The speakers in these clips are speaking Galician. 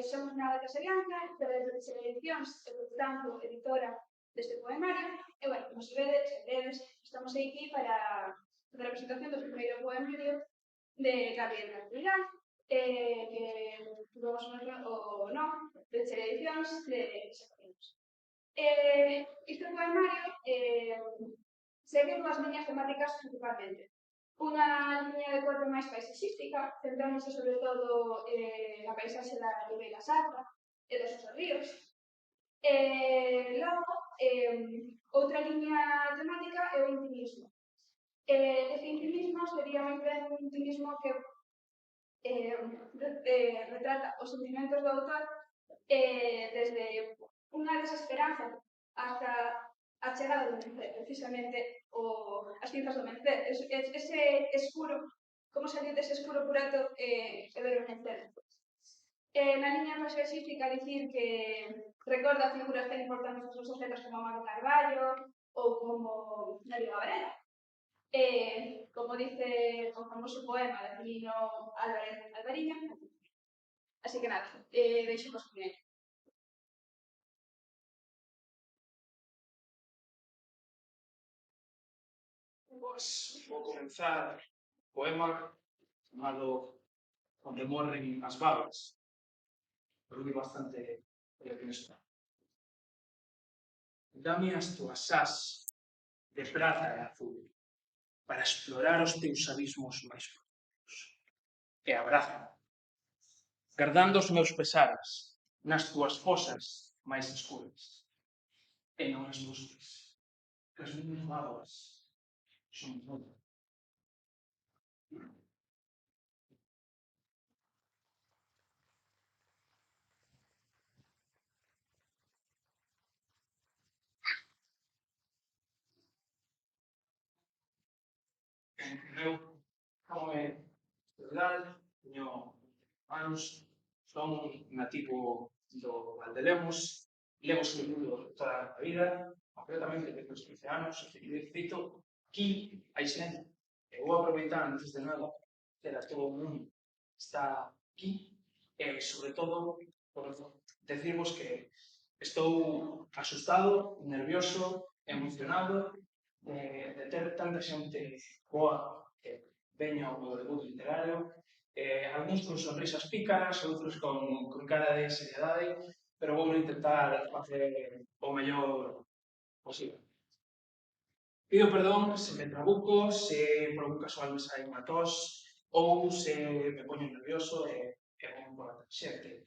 Somos na Alta Serianza, de Edicións, e, por tanto, editora deste poemario. E, bueno, como se vedes, estamos aquí para fazer a presentación do primeiro poemario de Gabriel García, que tuvemos o non, de Edicións, de Edicións. Este poemario segue dúas liñas temáticas principalmente. Unha liña de corte máis paisaxística, centrándose sobre todo na paisaxe da Ribeira Sacra e dos seus ríos. Logo, outra liña temática é o intimismo. Este intimismo sería máis ben un intimismo que retrata os sentimentos do autor desde unha desesperanza hasta a chegada do mencer, precisamente as cinzas do mencer. Ese escuro, como salir dese escuro purato e ver o mencer. Na liña paisaxística, dicir que recorda figuras tan importantes dos societas como Amado Carballo ou como Darío Varela. Como dice o famoso poema de Celino Álvarez Alvariño. Así que nada, deixo vos con ele. Pois vou comenzar o poema chamado Onde morren as babas. Pero é bastante inesperado. Dame as túas ás de prata e azul para explorar os teus abismos máis profundos. E abrázame, guardando os meus pesares nas túas fosas máis escuras. E non as busques, que as minhas babas son todo. Eu, como é verdade, teño anos, son nativo do Valdelemos, levo escribindo toda a vida, concretamente desde os 15 anos, de feito, aquí hai xente, e vou aproveitar antes de nada, que era todo o mundo está aquí, e sobre todo, por decirvos que estou asustado, nervioso, emocionado, de ter tanta xente boa que veña ao meu debut literario, algúns con sonrisas pícaras, outros con cara de seriedade, pero vou intentar facer o mellor posible. Pido perdón se me trabuco, se por algún casual me sai unha tos, ou se me poño nervioso e vou por a xente.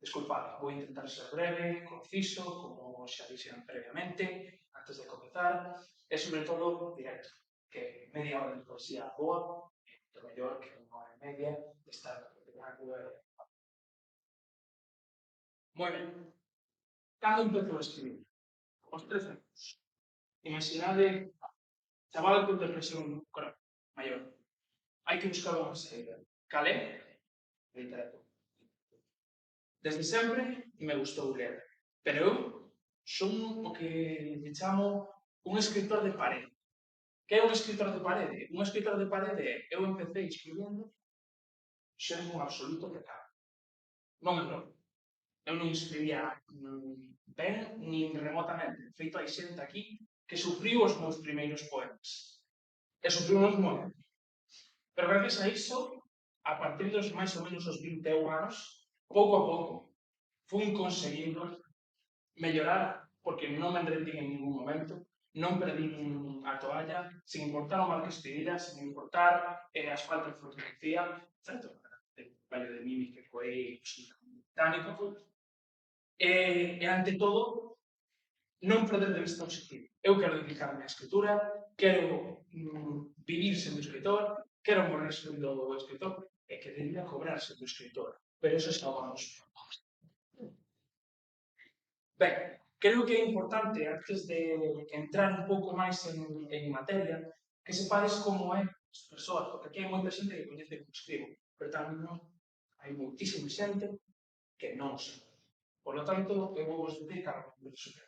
Desculpade, vou intentar ser breve, conciso, como xa dixen previamente, antes de comenzar, e sobre todo directo, que media hora de poesía boa é o mellor que unha hora e media de estar no Moi ben. Cando empezou a escribir? Os 13 anos. Imaginade chaval con depresión maior. Hai que buscar unha saída. Cal é? Literatura. Desde sempre me gustou ler, pero eu son o que me chamo un escritor de parede. Que é un escritor de parede? Un escritor de parede é eu empecé escribindo sen un absoluto pecado. Non é non. Eu non escribía ben nin remotamente. De feito, hai xente aquí que sufriu os meus primeiros poemas. E sufriu uns moito. Pero gracias a iso, a partir dos máis ou menos os 21 anos, pouco a pouco, fui conseguindo mellorar, porque non me rendín en ningún momento, non perdín a toalla, sin importar o mal que estivera, sin importar as faltas de ortografía, certo? Fallo de mímica que foi británico. E ante todo, non perder de vista o objetivo. Eu quero dedicarme á escritura, quero vivir sendo escritor, quero morrer sendo escritor, e querería cobrar sendo escritor. Pero eso xa vamos. Ben, creo que é importante, antes de entrar un pouco máis en materia, que sepades como é as persoas, porque aquí hai moita xente que coñece como escribo, pero tamén non, hai moitísima xente que non sabe. Por lo tanto, eu vou vos dicir que a super.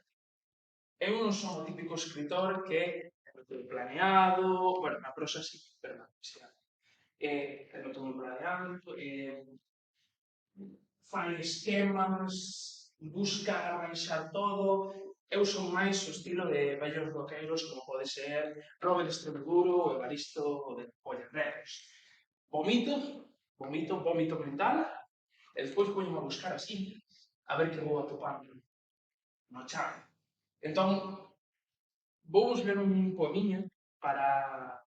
Eu non son o típico escritor que é planeado, bueno, na prosa sí, pero na poesía. Pero todo planeado, fai esquemas, busca arranxar todo. Eu son máis o estilo de vellos roqueiros, como pode ser Robert Extremoduro ou Evaristo de Pollarreros. Vomito mental, e despois poño a buscar así, a ver que vou atopar no chat. Entón, vou ler un poemiño para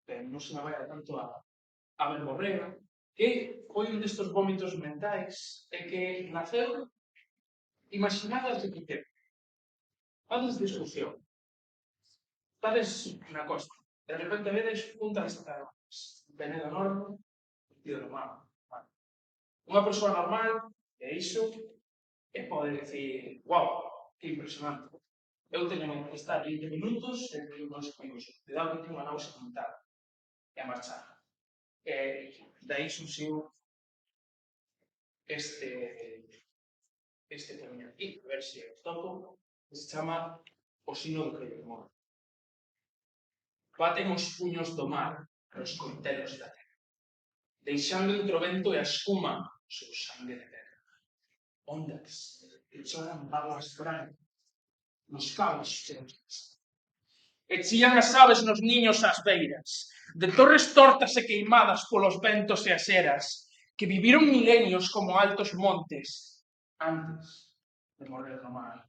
que non se me vaya tanto a verborrea, que foi un destes vómitos mentais e que naceu imaginadas de que fades de excursión, estades na costa, de repente vedes un taxistas, Penedo Norte, partido do mar. Unha persoa normal, e iso, e pode dicir, wow, que impresionante. Eu teño que estar 20 minutos e teño uns amigos. Cuidado que teño unha náusea mental. E a marchar. E daí surxiu este poema aquí, a ver se o toco, que se chama O sino do rei do amor. Baten os puños do mar nos coitelos da terra, deixando entre o vento e a escuma o seu sangue de terra. Ondas que choran vagas brancas nos cabos cheos. E chían as aves nos niños ás beiras, de torres tortas e queimadas polos ventos e as eras, que viviron milenios como altos montes antes de morrer no mar.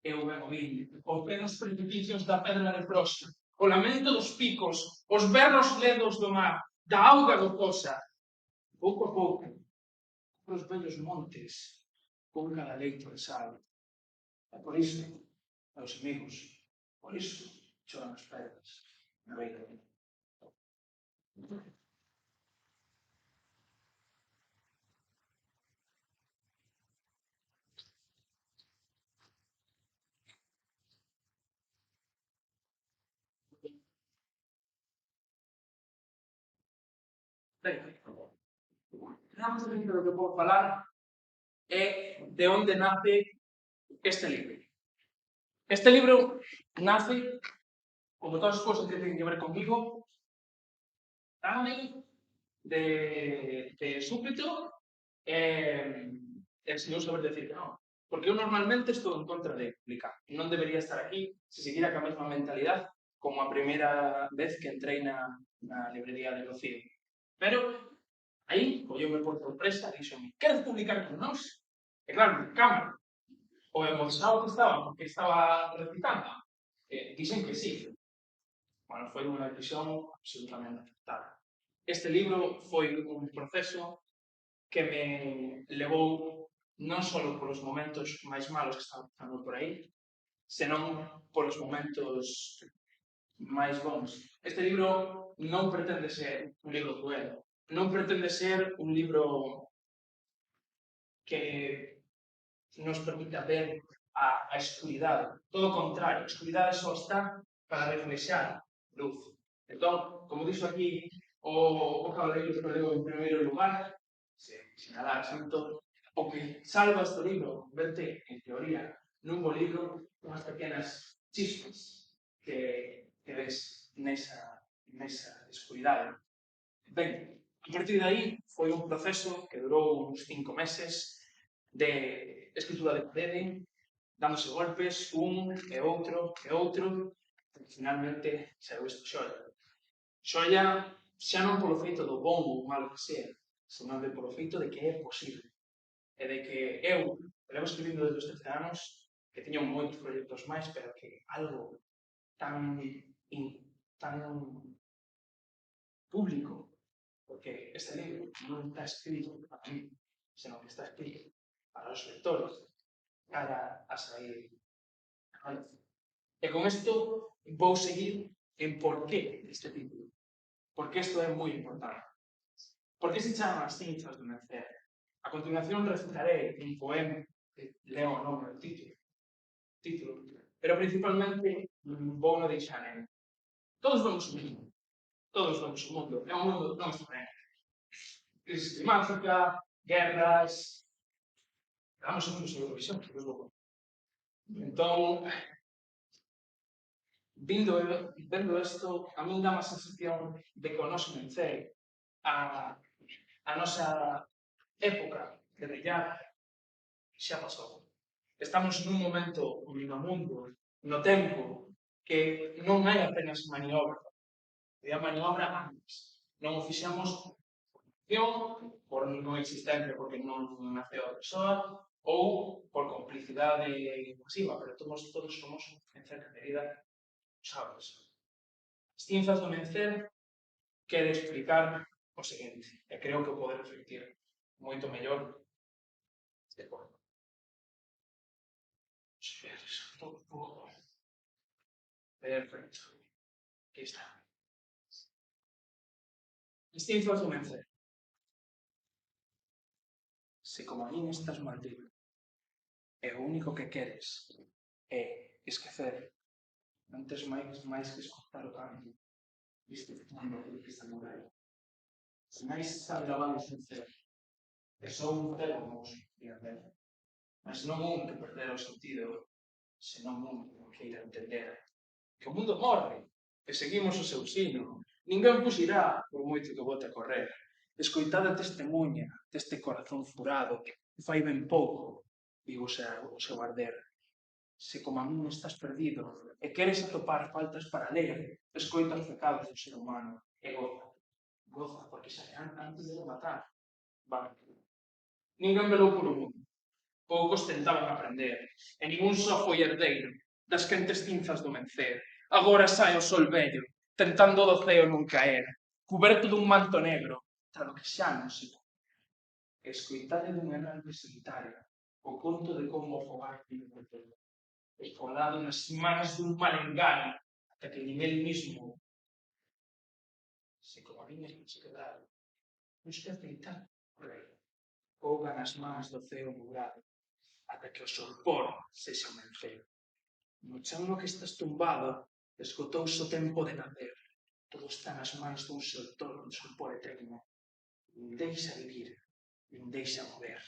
Eu ben o vin, os pedos precipicios da pedra de prosa, o lamento dos picos, os berros ledos do mar, da auga gozosa. Pouco a pouco, os vellos montes, con cada leito de sal. E por iso, meus amigos, por iso, choran as pedras na beira do mar. Ben, nada do que podo falar é de onde nace este libro. Este libro nace, como todas as cousas que teñen que ver comigo, tamén de súpeto e sin eu saber decir que non. Porque eu normalmente estou en contra de publicar. Non debería estar aquí se seguira ca mesma mentalidade como a primeira vez que entrei na librería de Rocío. Pero aí, colleume por sorpresa, dixome, queres publicar con nós? E claro, cámara, o emocionado que estaba, porque estaba recitando, dixen que sí. Bueno, foi unha decisión absolutamente aceptada. Este libro foi un proceso que me levou non só polos momentos máis malos que estaban pasando por aí, senón polos momentos máis bons. Este libro non pretende ser un libro cruel, non pretende ser un libro que nos permita ver a escuridade. Todo o contrario, a escuridade só está para reflexar luz. Entón, como dixo aquí o cabaleiro que perdeu en primeiro lugar, sinalar xunto, o que salva este libro, verte, en teoría, nun bo libro, unhas pequenas chispas que ves nesa escuridade. Ben, a partir de aí foi un proceso que durou uns 5 meses de escritura de parede, dándose golpes, un e outro, e finalmente saiu isto xoia. Xoia xa non polo feito do bom ou malo que sea, senón polo feito de que é posible. E de que eu, levo escribindo desde os 13 anos, que teño moitos proxectos máis, pero que algo tan público, porque este libro non está escrito para mí, senón que está escrito para os lectores, cara a sair a luz. E con isto vou seguir en por qué este título. Porque isto é moi importante. Por que se chama As cinzas do Mencer? A continuación recitaré un poema que leo o nome do título, pero principalmente vou no deixar en todos vamos o mundo. Todos vamos o mundo. É un mundo non diferente. Crisis climática, guerras. Vamos a incluso Eurovisión, que é logo. Entón, vendo isto, a min dá má sensación de que o noso mencer, a nosa época de brillar xa pasou. Estamos nun momento no mundo, no tempo, que non hai apenas maniobra. E a maniobra antes. Non o fixemos por non existencia, porque non naceu a persoa, ou por complicidade masiva, pero todos somos, en certa medida, sabes. As cinzas do mencer quere explicar o seguinte, e creo que o pode reflectir moito mellor de forma. Perfecto. Aquí está. As cinzas do mencer. Se como a min estás maldito, e o único que queres é esquecer, non tes máis que escotar o cambio. Viste mundo que está muralla. Se máis está grabado o mencer, e só un cero nos pierde. Mas non un que perder o sentido, senón un que queira entender que o mundo morre, e seguimos o seu sino. Ninguén fuxirá por moito que bote a correr. Escoitade a testemunha deste corazón furado que fai ben pouco vivo o seu arder. Se como a min estás perdido e queres atopar faltas para ler, escoita os pecados do ser humano e goza. Goza, porque xa antes de matar. Vale. Ninguén velou polo mundo. Poucos tentaban aprender, e ningún só foi herdeiro das quentes cinzas do mencer. Agora sae o sol vello, tentando do ceo non caer, cuberto dun manto negro, tras o que xa non se pode. Escoitade dun errante solitario, o conto de como o fogar vive o tempo, escolado nas mans dun mal engano, ata que nin el mismo se como a viña se quedar, non se aceitar o rei, ouga nas mans do ceo nublado, ata que o solpor sexa o mencer. No chan no que estás tumbado, esgotouse o tempo de nacer. Todo está nas mans dun solpor eterno. Nin deixa vivir, nin deixa mover.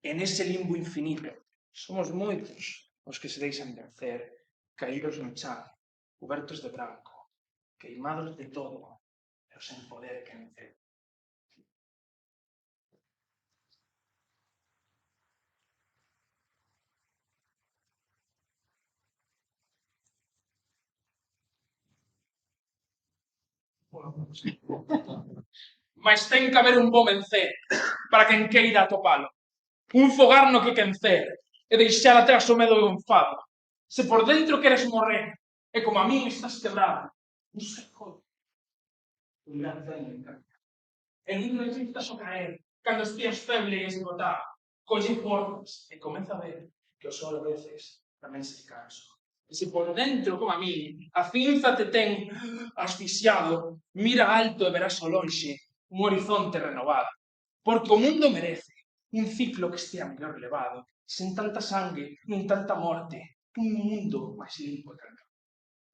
E nese limbo infinito, somos moitos os que se deixan vencer, caídos no chan, cobertos de branco, queimados de todo, pero sen poder que vencer. Mas ten que haber un bo vencer para quen queira atopalo. Un fogar no que quencer e deixar atrás o medo e o enfado. Se por dentro queres morrer e como a min estás quebrado, non se jode. Un gran ceno encanta. E non necesitas o caer cando estías feble e esgotado. Colle formas e comeza a ver que o sol a veces tamén se cansa. E se por dentro, como a min, a cinza te ten asfixiado, mira alto e verás ao lonxe un horizonte renovado. Porque o mundo merece un ciclo que estea mellor levado, sen tanta sangue, nin tanta morte, un mundo máis limpo e calmado.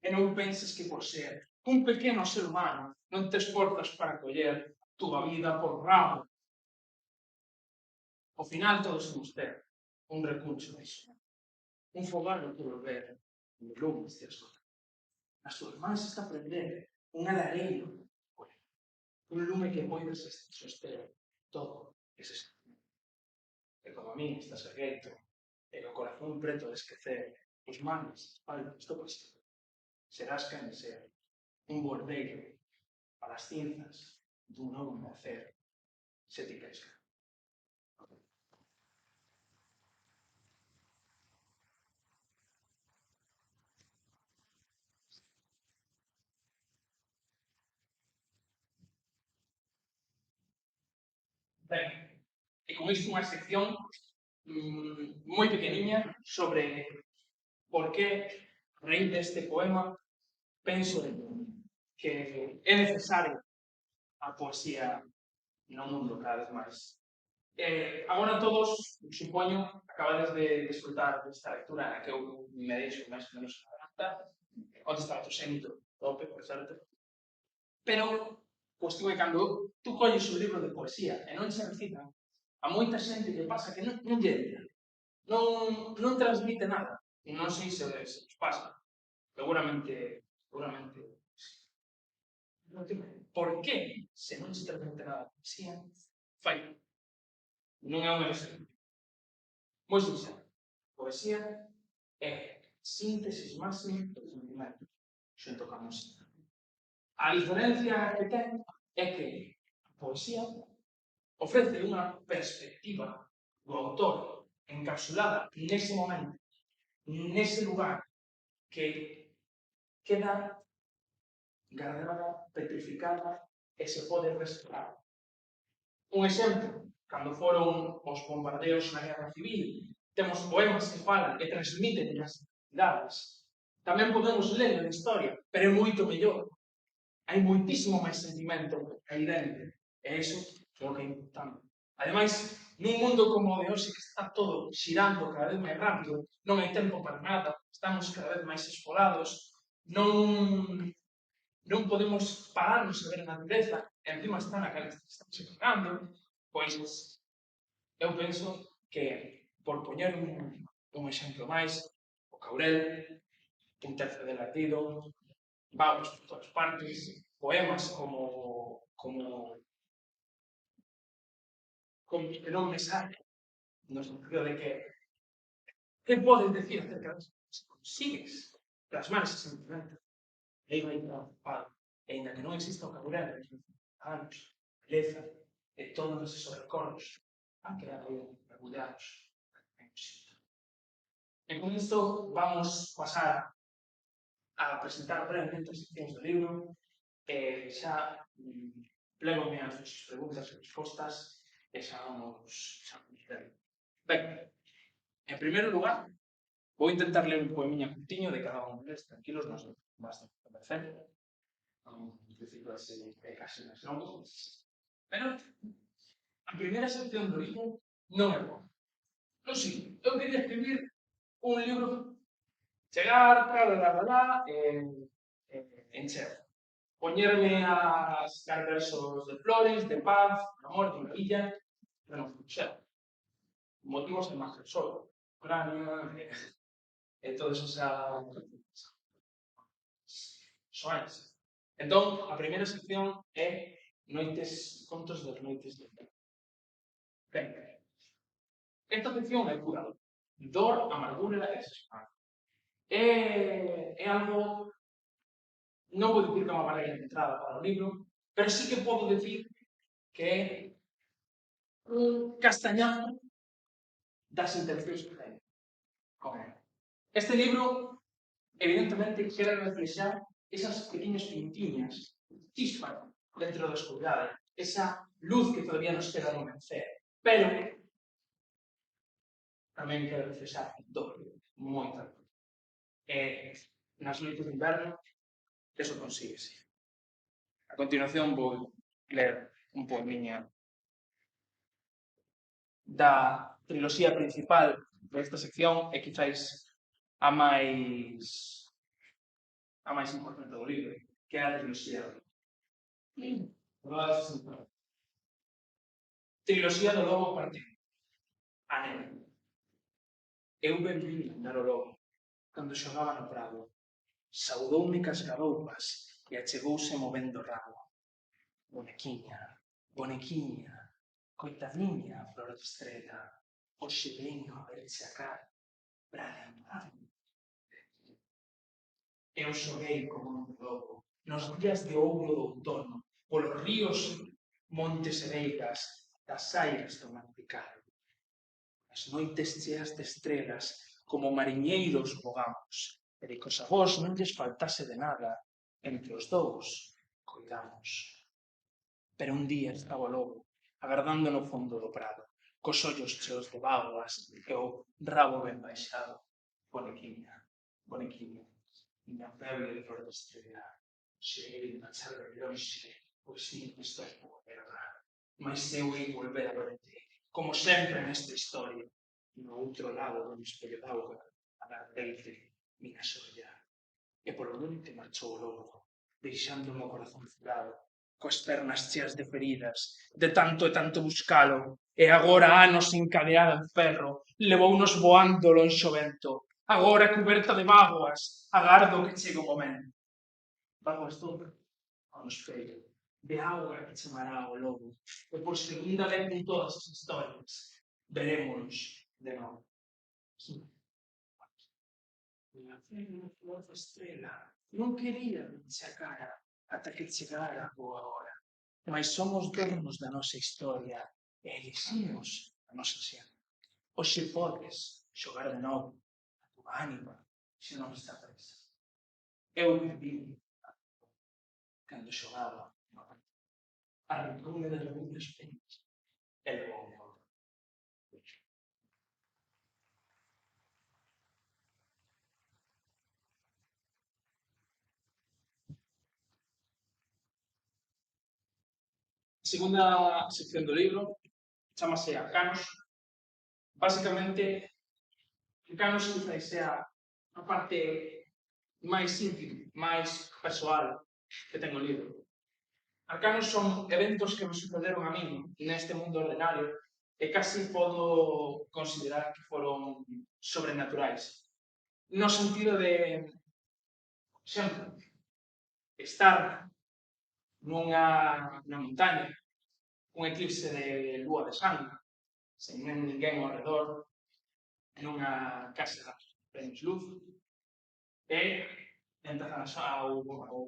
E non penses que por ser un pequeno ser humano non te esforzas para coller a túa vida por ramo. Ao final todos temos ter un recurso disso. Un fogar no que volver, un lume este asunto. Nas túas mans está prender un alareiro, un lume que poides soster todo ese sentido. E como a min estás ergueito, e o corazón preto de esquecer, os males, espaldas, isto pois serás quen de ser, un bordeiro para as cinzas dun novo nacer, se ti queres. Ben, e con isto unha sección moi pequeniña sobre por que, a raíz deste poema, penso que é necesario a poesía no mundo cada vez máis. Agora todos, supoño, acabades de disfrutar desta lectura na que eu me deixo máis ou menos a garganta, onde está o xénito tope, por certo. Pero, cuestión é cando tú colles un libro de poesía e non se recitan, a moita xente que pasa que non lle entra, non transmite nada. Non sei se os pasa. Seguramente. Por que, se non se transmite nada a poesía, fai non é un exemplo. Moi sincero, poesía é síntesis máxima dos sentimentos xunto ca música. A diferencia que ten é que a poesía ofrece unha perspectiva do autor encapsulada nese momento, nese lugar, que queda gardada, petrificada e se pode respirar. Un exemplo, cando foron os bombardeos na Guerra Civil, temos poemas que falan e transmiten as cidades. Tamén podemos ler a historia, pero é moito mellor. Hai moitísimo máis sentimento aí dentro. E iso é o que é importante. Ademais, nun mundo como o de hoxe que está todo xirando cada vez máis rápido, non hai tempo para nada, estamos cada vez máis esfolados, non podemos pararnos a ver a natureza, e encima está na cara que estamos xirando, pois eu penso que, por poñer un exemplo máis, o Caurel, un terzo de latido, vamos por todas partes, poemas como que non me sale, no sentido de que podes decir acerca das cousas? Consigues plasmar ese sentimento. E aí vai preocupado. E ainda que non exista o Caurel, anos, beleza, e todos esos recordos han quedado aí mergulhados en música. E con isto vamos pasar a presentar brevemente as seccións do libro, e xa plegome as vossas preguntas e respostas e xa vamos ver. Ben, en primeiro lugar, vou intentar ler un poemiña curtiño de cada un deles, tranquilos, non basta convencer, non decirlo así, é casi máis longo. Pero a primeira sección do libro non é boa. Non sei, eu quería escribir un libro, chegar, encher. Poñerme a sacar versos de flores, de paz, de amor, de maravilla, pero non funciona. Motivos é máis que solo. Ucrania, e todo eso xa soares. Entón, a primeira sección é contos das noites de inverno. Ben, esta sección é pura dor, amargura e desesperanza. É algo, non vou dicir que é unha barreira de entrada para o libro, pero sí que podo dicir que é un castañazo das intencións que ten. Este libro, evidentemente, quere reflexar esas pequeñas pintiñas, chispan dentro da escuridade, esa luz que todavía nos queda no vencer, pero tamén quere reflexar dor, moita dor. E nas noites de inverno, eso consíguese. A continuación vou ler un poemiña da triloxía principal desta sección e quizáis a máis importante do libro, que é a triloxía. Triloxía do lobo partido. A neve. Eu ben vi andar o lobo cando xogaba no prado. Saudoume cascaroupas e achegouse movendo o rabo. Bonequiña, bonequiña, coitadiña, flor de estrela, hoxe veño a verche a cara, para lembrarme. Eu xoguei como un lobo, nos días de ouro do outono, polos ríos, montes e veigas, das airas do mantical. As noites cheas de estrelas, como mariñeiros vogamos, e de que os avós non lles faltase de nada, entre os dous, coidamos. Pero un día estaba o lobo, agardando no fondo do prado, cos ollos cheos de bágoas e o rabo ben baixado. Bonequiña, bonequiña, miña febre de flor de estrela, cheguei de marchar de lonxe, pois sim, estou por verdad. Mas eu hei volver a verte, como sempre nesta historia, no outro lado do espello d'auga, a dar deite, miña solla. E polo monte marchou o lobo, deixándome o corazón furado, coas pernas cheas de feridas, de tanto e tanto buscalo, e agora anos encadeada en ferro, levounos voando lonxe o vento, agora cuberta de bágoas, agardo que chegue o momento. Bágoas todo ao espello, de auga que chamará o lobo, e por segunda vez en todas as historias verémonos de novo. Unha flor de estrela non quería verse a cara ata que chegara a boa hora, mas somos donos da nosa historia e eliximos a nosa xente. Hoxe podes xogar de novo a tua ánima se non está presa. Eu viví cando xogaba arrancoume de rebumbres penas e levoume ao A segunda sección do libro chamase Arcanos. Básicamente, Arcanos quizás sea a parte máis íntima, máis persoal que ten o libro. Arcanos son eventos que me sucederon a min neste mundo ordenario e casi podo considerar que foron sobrenaturais. No sentido de, por exemplo, estar nunha montaña, un eclipse de lúa de sangue, sen ninguén ao redor, nunha casa de luz, e empezan a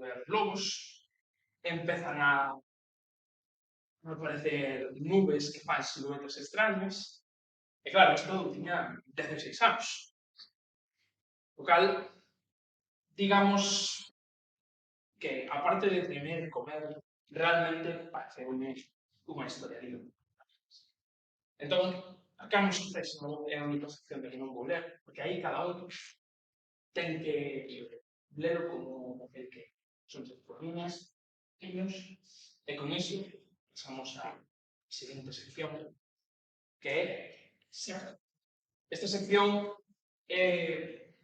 ver lobos, empezan a aparecer nubes que fan siluetas extrañas, e claro, isto tiña 16 anos. O cal, digamos que, aparte de tremer e comer, realmente parece unha historia digna. Entón, Arcanos é a única sección que non vou ler, porque aí cada un ten que lelo como el que son por liñas, tiños, e con iso pasamos á seguinte sección, que é Xefe. Esta sección é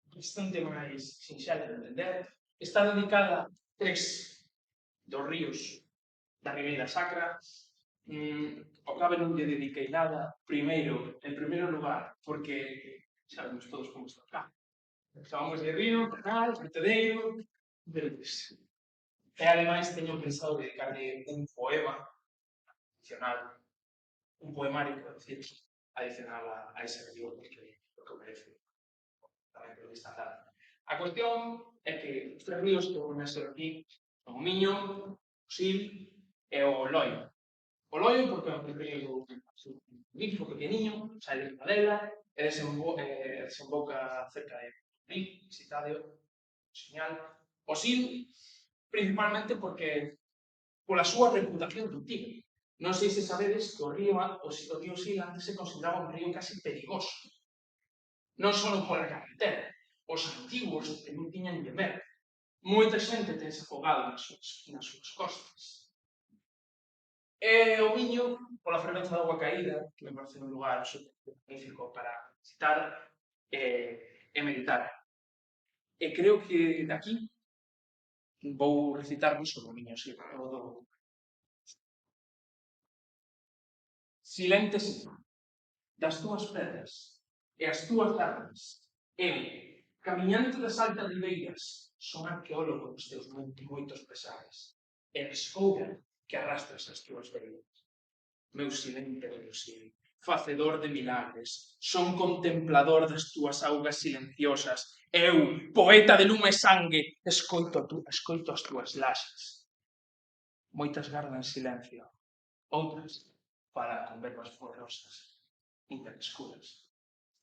bastante máis sinxela de entender. Está dedicada a 3 dos ríos da Ribeira Sacra. Ao cabo non lle dediquei nada. Primeiro, en primeiro lugar, porque sabemos todos como está acá. Chamamos de río, canal, vertedero, verdes. E ademais teño pensado dedicarle un poema adicional, un poemario, quero dicir, adicional a ese río, porque lo que merece tamén polo estándar. A cuestión é que os 3 ríos que vou ser aquí son o Miño, o Sil e o Loio. O Loio porque é un río micro, pequeniño, sai de Cadela e desemboca cerca de Río, Citadio, Señal. O Sil, principalmente porque pola súa reputación antiga. Non sei se sabedes que o río Sil antes se consideraba un río casi perigoso. Non só pola carretera, os antigos que non tiñan de ver. Moita xente tense afogado nas súas costas. E o Miño, pola fervenza da agua caída, que me parece un lugar magnífico para visitar e meditar. E creo que daqui vou recitarvos sobre o Miño, Silentes das túas pedras e as túas armas, eu, camiñante das altas ribeiras, son arqueólogo dos teus moitos pesares, e descoura que arrastras as túas veredas. Meu silente Río, facedor de milagres, son contemplador das túas augas silenciosas, eu, poeta de lume e sangue, escoito as túas laxas. Moitas gardan silencio, outras falan con verbas borrosas, interescuras.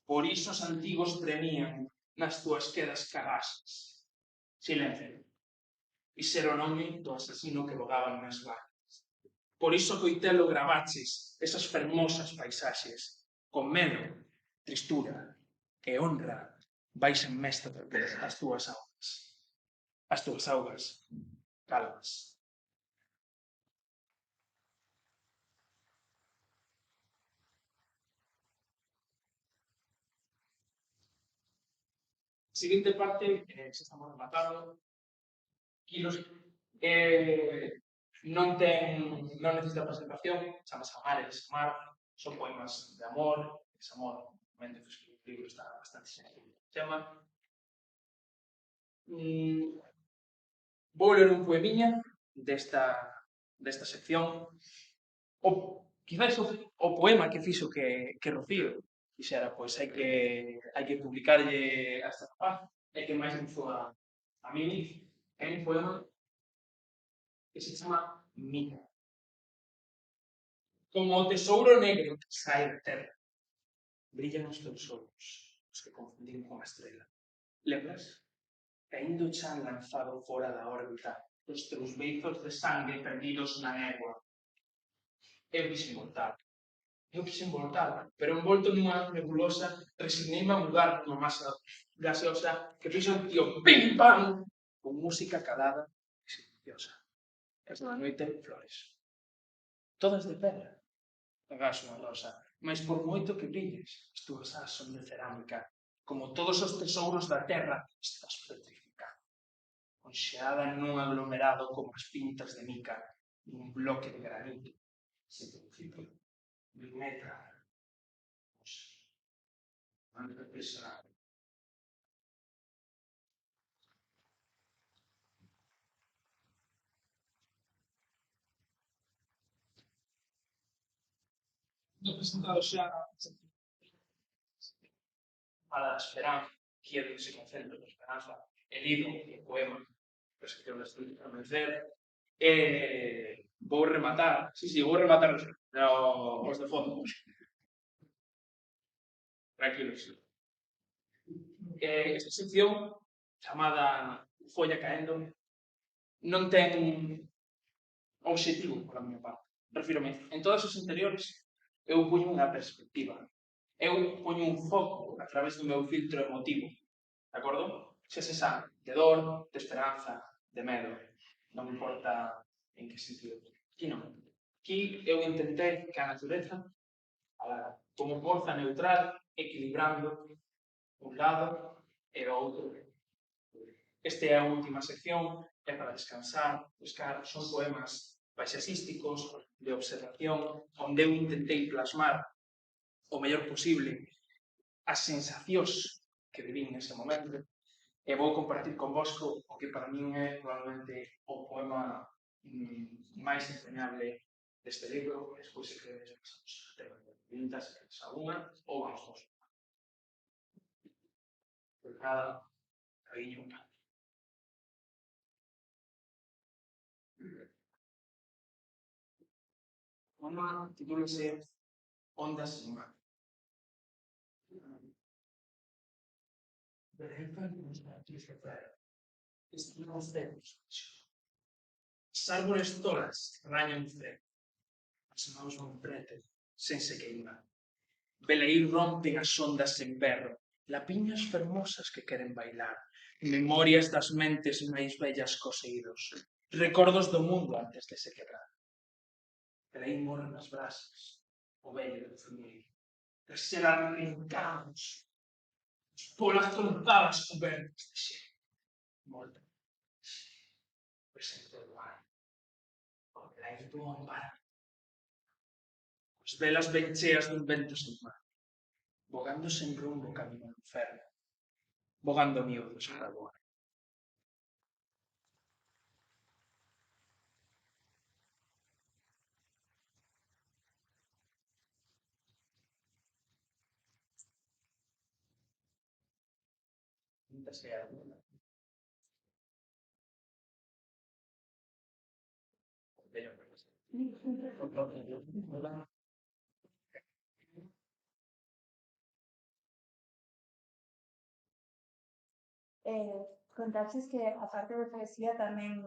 Por iso os antigos tremían nas túas quedas cagaxas. Silencio. E ser o nome do asasino que bogaban nas barcas. Por iso coitelo gravaches esas fermosas paisaxes, con medo, tristura e honra baixen mestre as túas augas. As túas augas calvas. Seguinte parte, se estamos rematando, Quilos non necesita presentación, chamase Amares, Mar, son poemas de amor, desamor, realmente que o libro está bastante sencillo. Chama. Vou ler un poemiña desta desta sección, quizás o poema que fixo que Rocío fixera, pois hai que publicarlle a esta rapaz, e que máis me foa a mí, é un poema que se chama Mica. Como o tesouro negro que sae da terra, brillan os teus ollos, os que confundín con a estrela. Lembras? Caíndo chan lanzado fora da órbita, os teus beizos de sangue perdidos na néboa. Eu quixen voltar, pero envolto nunha nebulosa, resigneime a mudar nunha masa gaseosa que fixo un tío pim-pam con música calada e silenciosa. E pola noite, flores. Todas de pedra. Agás unha rosa, mas por moito que brilles, as túas as son de cerámica. Como todos os tesouros da terra, estás petrificada. Conxeada nun aglomerado como as pintas de mica, nun bloque de granito, sen principio, nun metra, manca impresionante. He presentado xa a la esperanza, quiero que se concentre na esperanza, el lido, o poema, pues que eu estou a vencer, vou rematar, vou rematar os de fondo. Tranquilos. Esta sección, chamada Folla Caendo, non ten objetivo pola miña parte. Refírome, en todas as anteriores, eu puño unha perspectiva. Eu puño un foco a través do meu filtro emotivo. De acordo? Xa se sabe, de dor, de esperanza, de medo. Non importa en que sentido. Aquí non. Aquí eu intentei que a natureza, como forza neutral, equilibrando un lado e o outro. Esta é a última sección, é para descansar, buscar, son poemas paisaxísticos, de observación, onde eu intentei plasmar o mellor posible as sensacións que vivín nese momento, e vou compartir convosco o que para min é probablemente o poema máis enseñable deste libro, e despois se queredes pasamos a tema de preguntas, a unha ou aos dos. Por nada, cariño. O poema titúlase Ondas en mar. As árbores tolas rañan o ceo, as mãos non preten, sen se queimar. Veleir rompen as ondas en berro, lapiñas fermosas que queren bailar, memorias das mentes máis bellas coseidos, recordos do mundo antes de se quebrar. Veleir morren as brasas, o vello do fumeiro, de ser arrincados, polas cortadas cobertas de xente, morta, presente do ar, o veleir do amparo, as velas ben cheas dun vento sen mar, bogando sen rumbo camino ao inferno, bogando miúdos a lagoa. Sea alguna. Contaches que, aparte de poesía, tamén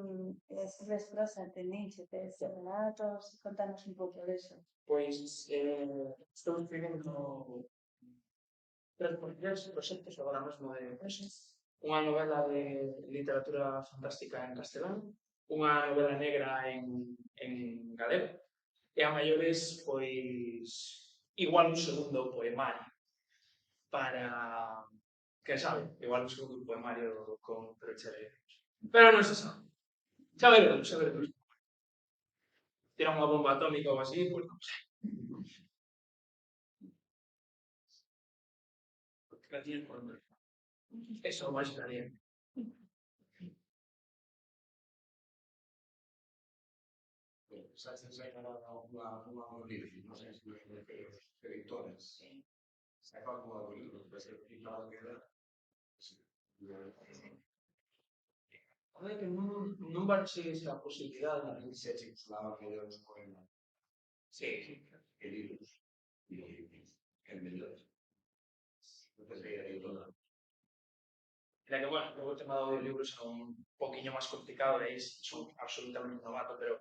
escribes prosa, tenéis, tes relatos, contanos un pouco de eso. Pois estou escribindo 3 proxectos agora mesmo de meses. Unha novela de literatura fantástica en castelán, unha novela negra en galego, e a maiores, pois, igual un segundo poemario para, que sabe, igual un segundo poemario con perochereiros. Pero non se sabe. Xa veremos. Tira unha bomba atómica ou así, pois non sei. Porque la tienes por ver. Eso máis estaría. Sánchez era un libro, no sé si editores. Saca como libro, pues el pintado que era. A ver, que non van ser esa posibilidade. Se chiflaba que ellos ponen Sí. libros y el mellor. Entonces era editor. Era que, bueno, luego o tema do audiolibro é un poquinho máis complicado e aí son absolutamente novato, pero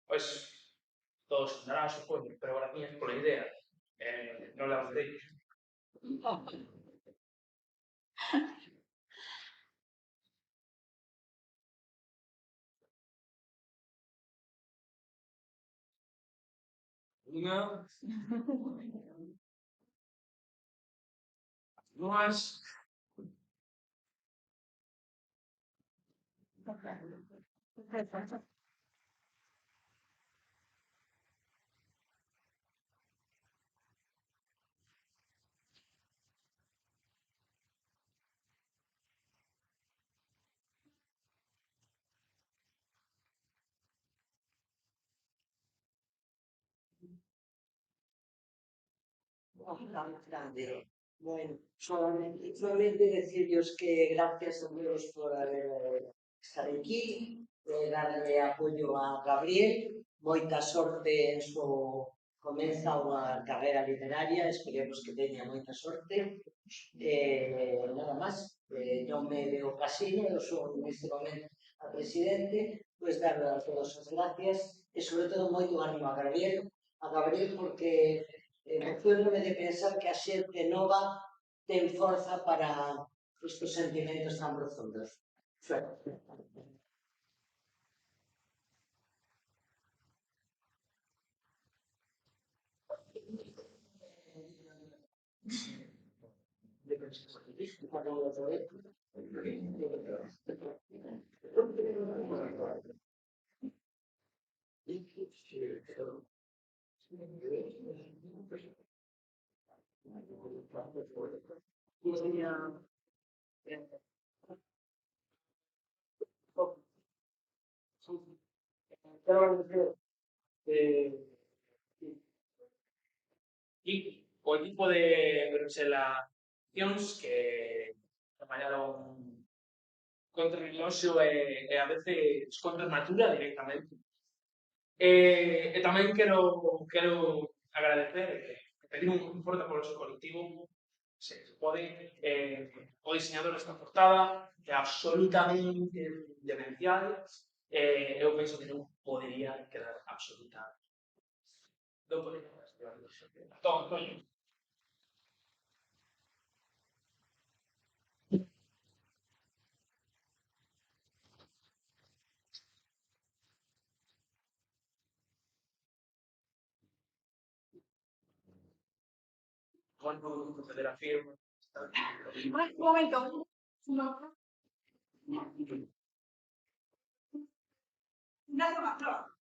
pois todos andarán, supoño, pero agora tiñas pola idea. Non la avancei. Unha, dúas, Grande. Bueno, solamente decirles que gracias a Dios por haber estar aquí, darle apoyo a Gabriel, moita sorte en su comeza unha carrera literaria, esperemos que teña moita sorte. Nada máis, non me veo casiña, eu son neste momento a presidente, pois dar a todas as gracias e sobre todo moito ánimo a Gabriel porque emociono-me de pensar que a xente nova ten forza para estes sentimentos tan profundos. Suerte. quero agradecer o equipo de Bruselacións que traballaron contra o reloxo e a veces contra a natura directamente. E tamén quero agradecer e pedir un forte aplauso colectivo, se pode, o diseñador desta portada, que é absolutamente demencial, eu penso que non podería quedar absolutamente. Non podería quedar. Todo, coño. Cuando proceder a firma. Un momento. Dale una prueba.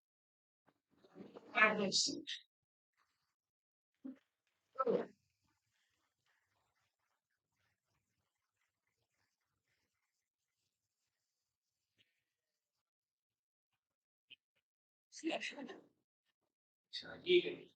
Aquí.